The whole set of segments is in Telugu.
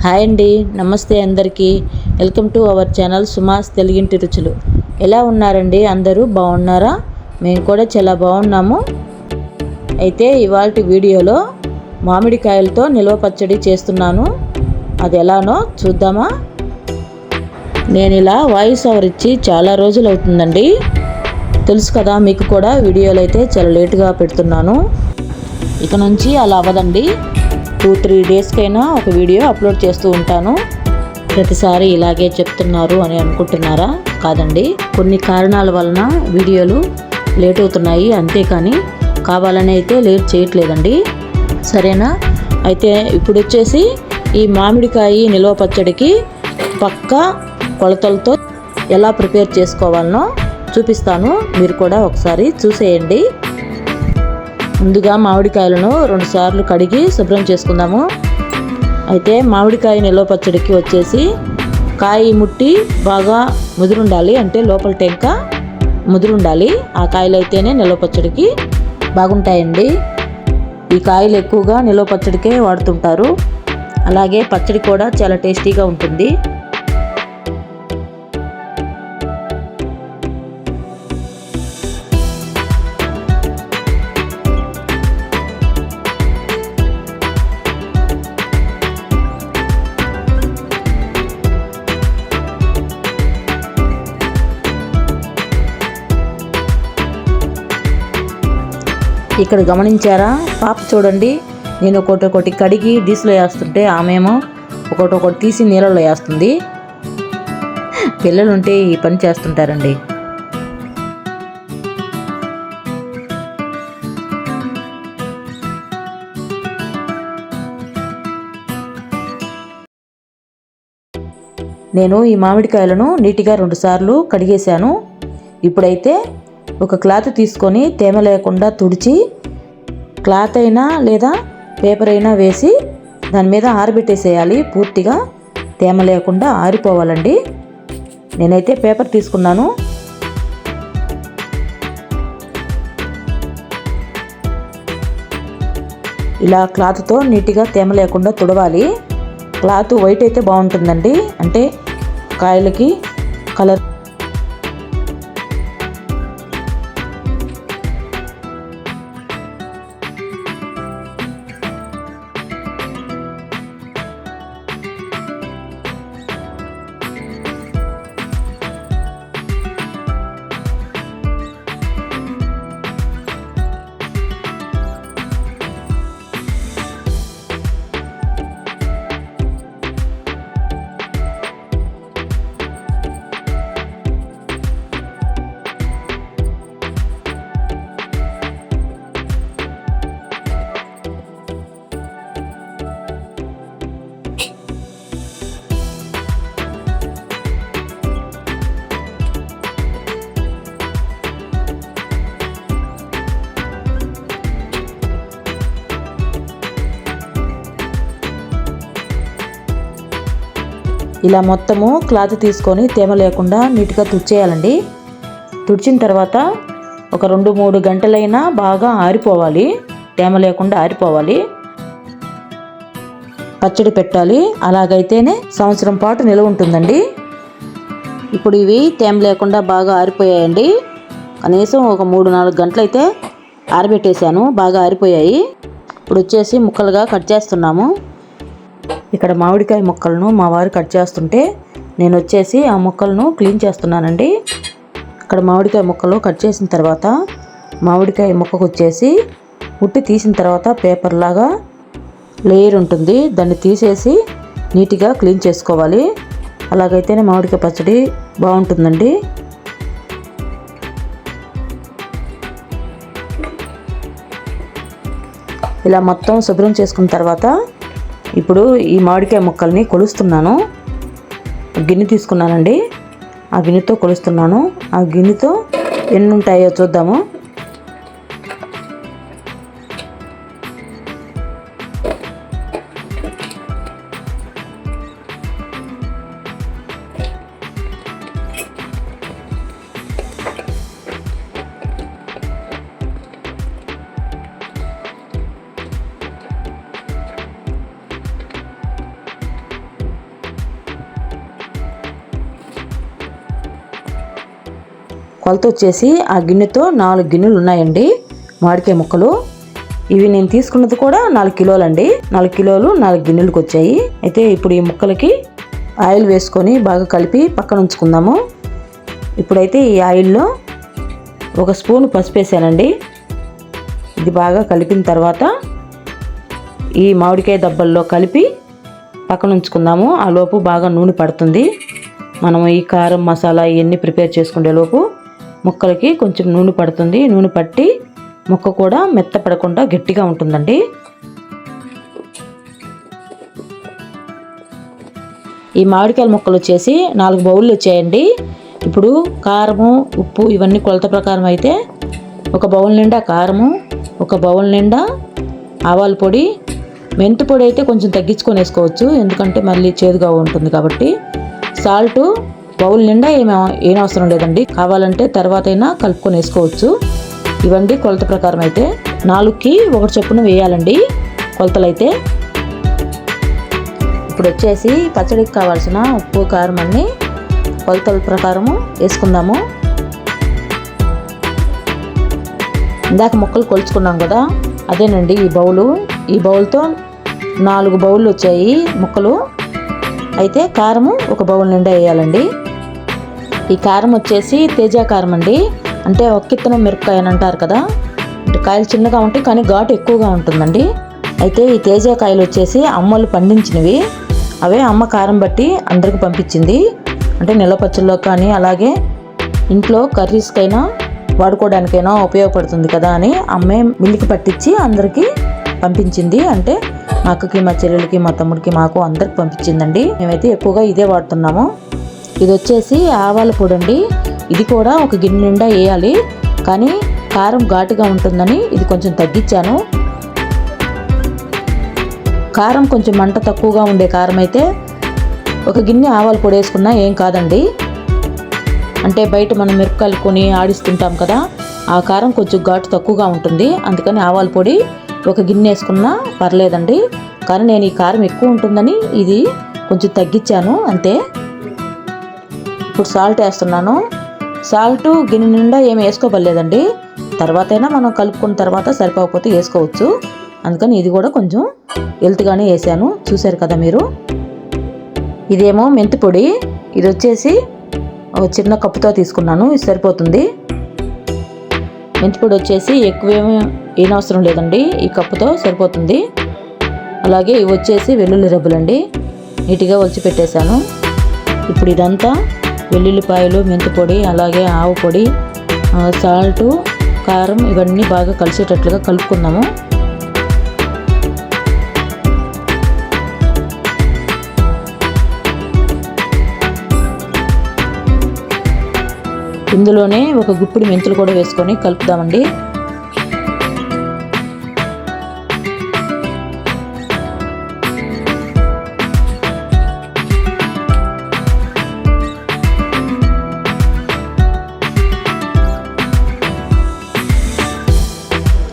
హాయ్ అండి, నమస్తే అందరికీ. వెల్కమ్ టు అవర్ ఛానల్ సుమాస్ తెలుగింటి రుచులు. ఎలా ఉన్నారండి? అందరూ బాగున్నారా? మేము కూడా చాలా బాగున్నాము. అయితే ఇవాల్టి వీడియోలో మామిడికాయలతో నిల్వ పచ్చడి చేస్తున్నాను. అది ఎలానో చూద్దామా? నేను ఇలా వాయిస్ ఓవర్ ఇచ్చి చాలా రోజులు అవుతుందండి. తెలుసు కదా మీకు కూడా. వీడియోలు అయితే చాలా లేటుగా పెడుతున్నాను. ఇక నుంచి అలా అవ్వదండి. 2-3 డేస్కైనా ఒక వీడియో అప్లోడ్ చేస్తూ ఉంటాను. ప్రతిసారి ఇలాగే చెప్తున్నారు అని అనుకుంటున్నారా? కాదండి, కొన్ని కారణాల వలన వీడియోలు లేట్ అవుతున్నాయి, అంతేకాని కావాలని అయితే లేట్ చేయట్లేదండి. సరేనా? అయితే ఇప్పుడు వచ్చేసి ఈ మామిడికాయ నిల్వ పచ్చడికి పక్కా కొలతలతో ఎలా ప్రిపేర్ చేసుకోవాలనో చూపిస్తాను. మీరు కూడా ఒకసారి చూసేయండి. ముందుగా మామిడికాయలను 2 సార్లు కడిగి శుభ్రం చేసుకుందాము. అయితే మామిడికాయ నిల్వ పచ్చడికి వచ్చేసి కాయ ముట్టి బాగా ముదురుండాలి, అంటే లోపల టెంక ముదురుండాలి. ఆ కాయలు అయితేనే నిల్వ పచ్చడికి బాగుంటాయండి. ఈ కాయలు ఎక్కువగా నిల్వ పచ్చడికే వాడుతుంటారు. అలాగే పచ్చడి కూడా చాలా టేస్టీగా ఉంటుంది. ఇక్కడ గమనించారా? పాప చూడండి, నేను ఒకటి కడిగి డీస్లో వేస్తుంటే ఆమెమో ఒకటి తీసి నీళ్ళలో వేస్తుంది. పిల్లలు ఉంటే ఈ పని చేస్తుంటారండి. నేను ఈ మామిడికాయలను నీట్గా 2 సార్లు కడిగేశాను. ఇప్పుడైతే ఒక క్లాత్ తీసుకొని తేమ లేకుండా తుడిచి, క్లాత్ అయినా లేదా పేపర్ అయినా వేసి దాని మీద ఆరబెట్టేసేయాలి. పూర్తిగా తేమ లేకుండా ఆరిపోవాలండి. నేనైతే పేపర్ తీసుకున్నాను. ఇలా క్లాత్తో నీట్గా తేమ లేకుండా తుడవాలి. క్లాత్ వైట్ అయితే బాగుంటుందండి, అంటే కాయలకి కలర్. ఇలా మొత్తము క్లాత్ తీసుకొని తేమ లేకుండా నీట్గా తుడిచేయాలండి. తుడిచిన తర్వాత ఒక 2-3 గంటలైనా బాగా ఆరిపోవాలి, తేమ లేకుండా ఆరిపోవాలి. పచ్చడి పెట్టాలి. అలాగైతేనే సంవత్సరం పాటు నిల్వ ఉంటుందండి. ఇప్పుడు ఇవి తేమ లేకుండా బాగా ఆరిపోయాయండి. కనీసం ఒక 3-4 గంటలైతే ఆరబెట్టేశాను, బాగా ఆరిపోయాయి. ఇప్పుడు వచ్చేసి ముక్కలుగా కట్ చేస్తున్నాము. ఇక్కడ మామిడికాయ ముక్కలను మా వారు కట్ చేస్తుంటే నేను వచ్చేసి ఆ ముక్కలను క్లీన్ చేస్తున్నానండి. ఇక్కడ మామిడికాయ ముక్కలు కట్ చేసిన తర్వాత మామిడికాయ ముక్కకు వచ్చేసి ఉట్టి తీసిన తర్వాత పేపర్ లాగా లేయర్ ఉంటుంది, దాన్ని తీసేసి నీట్గా క్లీన్ చేసుకోవాలి. అలాగైతేనే మామిడికాయ పచ్చడి బాగుంటుందండి. ఇలా మొత్తం శుభ్రం చేసుకున్న తర్వాత ఇప్పుడు ఈ మామిడికాయ ముక్కల్ని కొలుస్తున్నాను. గిన్నె తీసుకున్నానండి, ఆ గిన్నెతో కొలుస్తున్నాను. ఆ గిన్నెతో ఎన్ని ఉంటాయో చూద్దాము. కొలత వచ్చేసి ఆ గిన్నెతో 4 గిన్నెలు ఉన్నాయండి మామిడికాయ ముక్కలు. ఇవి నేను తీసుకున్నది కూడా 4 కిలోలు అండి. 4 కిలోలు 4 గిన్నెలకు వచ్చాయి. అయితే ఇప్పుడు ఈ ముక్కలకి ఆయిల్ వేసుకొని బాగా కలిపి పక్కన ఉంచుకుందాము. ఇప్పుడైతే ఈ ఆయిల్లో 1 స్పూన్ పసుపు వేసానండి. ఇది బాగా కలిపిన తర్వాత ఈ మామిడికాయ దబ్బల్లో కలిపి పక్కన ఉంచుకుందాము. ఆ లోపు బాగా నూనె పడుతుంది. మనము ఈ కారం మసాలా ఇవన్నీ ప్రిపేర్ చేసుకునే లోపు ముక్కలకి కొంచెం నూనె పడుతుంది. నూనె పట్టి ముక్క కూడా మెత్తపడకుండా గట్టిగా ఉంటుందండి. ఈ మామిడికాయల ముక్కలు వచ్చేసి 4 బౌళ్ళు వచ్చాయండి. ఇప్పుడు కారము ఉప్పు ఇవన్నీ కొలత ప్రకారం అయితే 1 బౌల్ నిండా కారము, 1 బౌల్ నిండా ఆవాల పొడి, మెంతి పొడి అయితే కొంచెం తగ్గించుకొని వేసుకోవచ్చు, ఎందుకంటే మళ్ళీ చేదుగా ఉంటుంది కాబట్టి. సాల్ట్ బౌల్ నిండా ఏం అవసరం లేదండి, కావాలంటే తర్వాత అయినా కలుపుకొని వేసుకోవచ్చు. ఇవండి కొలత ప్రకారం అయితే 4కి 1 చొప్పున వేయాలండి కొలతలు అయితే. ఇప్పుడు వచ్చేసి పచ్చడికి కావాల్సిన ఉప్పు కారం అన్నీ కొలతల ప్రకారము వేసుకుందాము. ఇందాక ముక్కలు కొలుచుకున్నాం కదా, అదేనండి ఈ బౌలు. ఈ బౌల్తో 4 బౌళ్ళు వచ్చాయి ముక్కలు. అయితే కారము 1 బౌల్ నిండా వేయాలండి. ఈ కారం వచ్చేసి తేజ కారం అండి, అంటే ఒక్కిత్తనం మిరపకాయ అని అంటారు కదా, అంటే కాయలు చిన్నగా ఉంటాయి కానీ ఘాటు ఎక్కువగా ఉంటుందండి. అయితే ఈ తేజ కాయలు వచ్చేసి అమ్మలు పండించినవి. అవే అమ్మ కారం బట్టి అందరికి పంపించింది. అంటే నిల్వ పచ్చళ్ళలో కానీ అలాగే ఇంట్లో కర్రీస్కైనా వాడుకోవడానికైనా ఉపయోగపడుతుంది కదా అని అమ్మే మిల్లికి పట్టించి అందరికీ పంపించింది. అంటే మా అక్కకి, మా చెల్లెలకి, మా తమ్ముడికి, మాకు అందరికి పంపించిందండి. మేమైతే ఎక్కువగా ఇదే వాడుతున్నాము. ఇది వచ్చేసి ఆవాల పొడి అండి. ఇది కూడా 1 గిన్నె నిండా వేయాలి, కానీ కారం ఘాటుగా ఉంటుందని ఇది కొంచెం తగ్గించాను. కారం కొంచెం మంట తక్కువగా ఉండే కారం అయితే 1 గిన్నె ఆవాల పొడి వేసుకున్నా ఏం కాదండి. అంటే బయట మనం మిరపకాయలు కొని ఆడిస్తుంటాం కదా, ఆ కారం కొంచెం ఘాటు తక్కువగా ఉంటుంది, అందుకని ఆవాల పొడి 1 గిన్నె వేసుకున్నా పర్లేదండి. కానీ నేను ఈ కారం ఎక్కువ ఉంటుందని ఇది కొంచెం తగ్గించాను అంతే. ఇప్పుడు సాల్ట్ వేస్తున్నాను. సాల్ట్ గిన్నె నిండా ఏమి వేసుకోవలేదండి, తర్వాత అయినా మనం కలుపుకున్న తర్వాత సరిపోకపోతే వేసుకోవచ్చు. అందుకని ఇది కూడా కొంచెం హెల్త్గానే వేసాను, చూసారు కదా మీరు. ఇదేమో మెంతి పొడి. ఇది వచ్చేసి ఒక చిన్న కప్పుతో తీసుకున్నాను, ఇది సరిపోతుంది. మెంతి పొడి వచ్చేసి ఎక్కువేమీ ఏనవసరం లేదండి, ఈ కప్పుతో సరిపోతుంది. అలాగే ఇవి వచ్చేసి వెల్లుల్లి రబ్బులండి, నీట్గా ఒలిచి పెట్టేశాను. ఇప్పుడు ఇదంతా వెల్లుల్లిపాయలు, మెంతి పొడి, అలాగే ఆవు పొడి, సాల్టు, కారం ఇవన్నీ బాగా కలిసేటట్లుగా కలుపుకుందాము. ఇందులోనే 1 గుప్పిడి మెంతులు కూడా వేసుకొని కలుపుదామండి.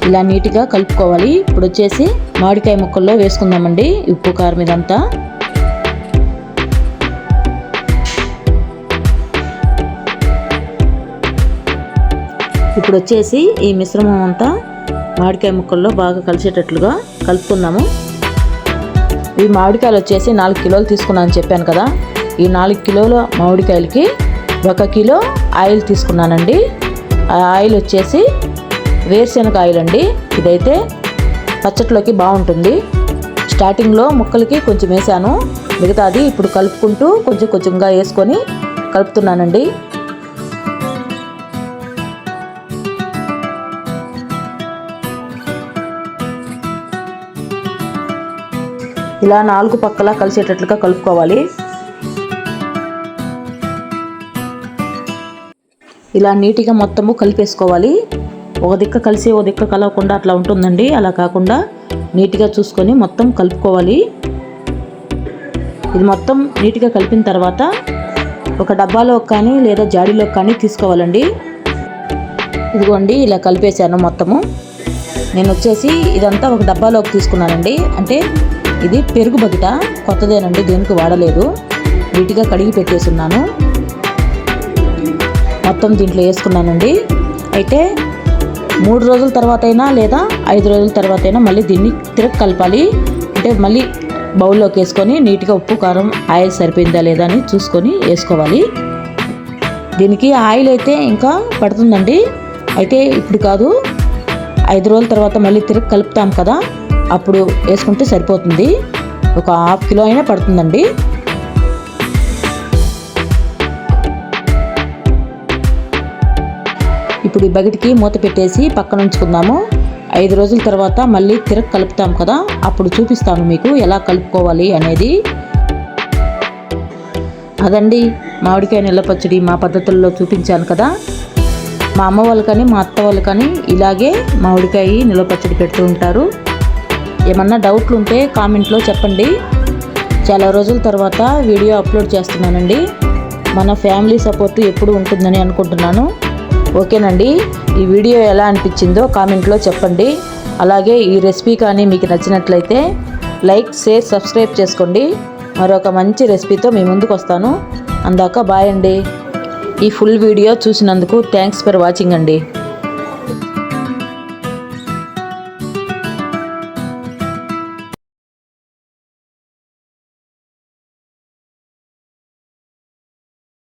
ఇలా నీట్గా కలుపుకోవాలి. ఇప్పుడు వచ్చేసి మామిడికాయ ముక్కల్లో వేసుకుందామండి ఉప్పు కారం ఇదంతా. ఇప్పుడు వచ్చేసి ఈ మిశ్రమం అంతా మామిడికాయ ముక్కల్లో బాగా కలిసేటట్లుగా కలుపుకుందాము. ఈ మామిడికాయలు వచ్చేసి 4 కిలోలు తీసుకున్నాను చెప్పాను కదా, ఈ 4 కిలోల మామిడికాయలకి 1 కిలో ఆయిల్ తీసుకున్నానండి. ఆ ఆయిల్ వచ్చేసి వేరుశనగ ఆయిల్ అండి. ఇదైతే పచ్చట్లోకి బాగుంటుంది. స్టార్టింగ్లో ముక్కలకి కొంచెం వేసాను, మిగతాది ఇప్పుడు కలుపుకుంటూ కొంచెం కొంచెంగా వేసుకొని కలుపుతున్నానండి. ఇలా 4 పక్కలా కలిసేటట్లుగా కలుపుకోవాలి. ఇలా నీట్గా మొత్తము కలిపేసుకోవాలి. ఒక దిక్క కలిసి ఒక దిక్క కలవకుండా అట్లా ఉంటుందండి, అలా కాకుండా నీట్గా చూసుకొని మొత్తం కలుపుకోవాలి. ఇది మొత్తం నీట్గా కలిపిన తర్వాత ఒక డబ్బాలో కానీ లేదా జాడీలో కానీ తీసుకోవాలండి. ఇదిగోండి ఇలా కలిపేశాను మొత్తము. నేను వచ్చేసి ఇదంతా ఒక డబ్బాలోకి తీసుకున్నానండి. అంటే ఇది పెరుగు బకెట, కొత్తదేనండి, దేనికి వాడలేదు, నీట్గా కడిగి పెట్టేసున్నాను. మొత్తం దీంట్లో వేసుకున్నానండి. అయితే 3 రోజుల తర్వాత అయినా లేదా 5 రోజుల తర్వాత అయినా మళ్ళీ దీన్ని కలపాలి. అంటే మళ్ళీ బౌల్లోకి వేసుకొని నీట్గా ఉప్పు కారం ఆయిల్ సరిపోయిందా లేదా అని చూసుకొని వేసుకోవాలి. దీనికి ఆయిల్ అయితే ఇంకా పడుతుందండి. అయితే ఇప్పుడు కాదు, 5 రోజుల తర్వాత మళ్ళీ కలుపుతాం కదా, అప్పుడు వేసుకుంటే సరిపోతుంది. ఒక 1/2 కిలో అయినా పడుతుందండి. ఇప్పుడు ఈ బకెట్కి మూత పెట్టేసి పక్కన ఉంచుకుందాము. 5 రోజుల తర్వాత మళ్ళీ కలుపుతాం కదా, అప్పుడు చూపిస్తాను మీకు ఎలా కలుపుకోవాలి అనేది. అదండి మామిడికాయ నిల్వ పచ్చడి మా పద్ధతుల్లో చూపించాను కదా. మా అమ్మ వాళ్ళు కానీ మా అత్త వాళ్ళు కానీ ఇలాగే మామిడికాయ నిల్వ పచ్చడి పెడుతూ ఉంటారు. ఏమన్నా డౌట్లు ఉంటే కామెంట్లో చెప్పండి. చాలా రోజుల తర్వాత వీడియో అప్లోడ్ చేస్తున్నానండి. మన ఫ్యామిలీ సపోర్ట్ ఎప్పుడు ఉంటుందని అనుకుంటున్నాను. ఓకేనండి, ఈ వీడియో ఎలా అనిపించిందో కామెంట్లో చెప్పండి. అలాగే ఈ రెసిపీ కానీ మీకు నచ్చినట్లయితే లైక్, షేర్, సబ్స్క్రైబ్ చేసుకోండి. మరొక మంచి రెసిపీతో మీ ముందుకు వస్తాను. అందాక బాయ్ అండి. ఈ ఫుల్ వీడియో చూసినందుకు థ్యాంక్స్ ఫర్ వాచింగ్ అండి.